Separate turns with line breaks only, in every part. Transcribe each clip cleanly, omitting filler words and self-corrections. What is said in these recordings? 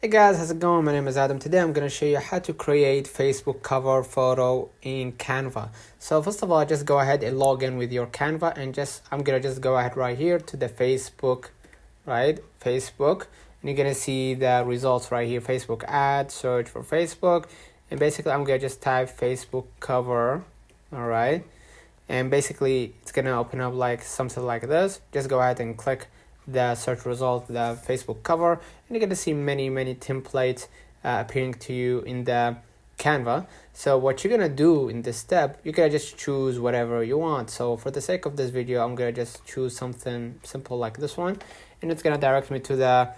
Hey guys, how's it going? My name is Adam. Today I'm going to show you how to create Facebook cover photo in Canva. So first of all, just go ahead and log in with your Canva and I'm going to just go ahead right here to the Facebook, right? Facebook. And you're going to see the results right here. Facebook ad, search for Facebook. And basically I'm going to just type Facebook cover, all right? And basically it's going to open up like something like this. Just go ahead and click the search result, the Facebook cover, and you're going to see many templates appearing to you in the Canva. So what you're going to do in this step, you're going to just choose whatever you want. So for the sake of this video, I'm going to just choose something simple like this one, and it's going to direct me to the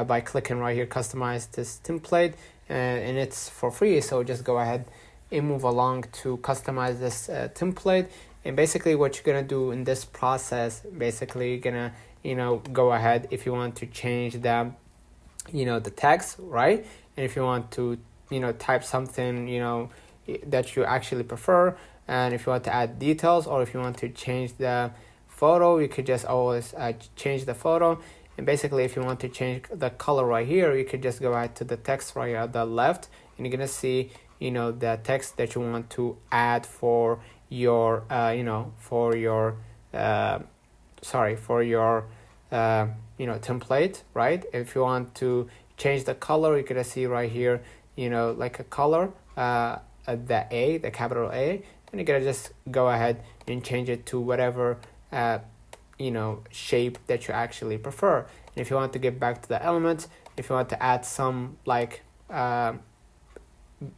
by clicking right here, customize this template, and it's for free. So just go ahead and move along to customize this template. And basically what you're going to do in this process, basically you're going to go ahead if you want to change the text, right? And if you want to type something that you actually prefer, and if you want to add details, or if you want to change the photo, you could just always change the photo. And basically if you want to change the color right here, you could just go ahead to the text right at the left, and you're gonna see the text that you want to add for your template, right? If you want to change the color, you're gonna see right here like a color, the capital A, and you're gonna just go ahead and change it to whatever shape that you actually prefer. And if you want to get back to the elements, if you want to add some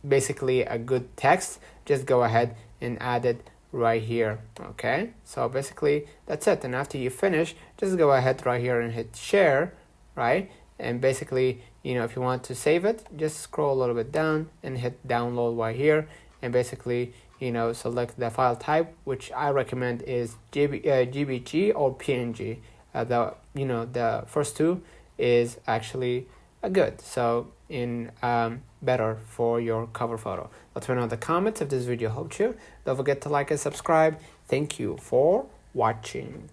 basically a good text, just go ahead and add it right here. Okay, so basically that's it. And after you finish, just go ahead right here and hit share, right? And basically if you want to save it, just scroll a little bit down and hit download right here, and basically select the file type, which I recommend is GBG or PNG. The first two is actually good, so better for your cover photo. Let me know in the comments if this video helped you. Don't forget to like and subscribe. Thank you for watching.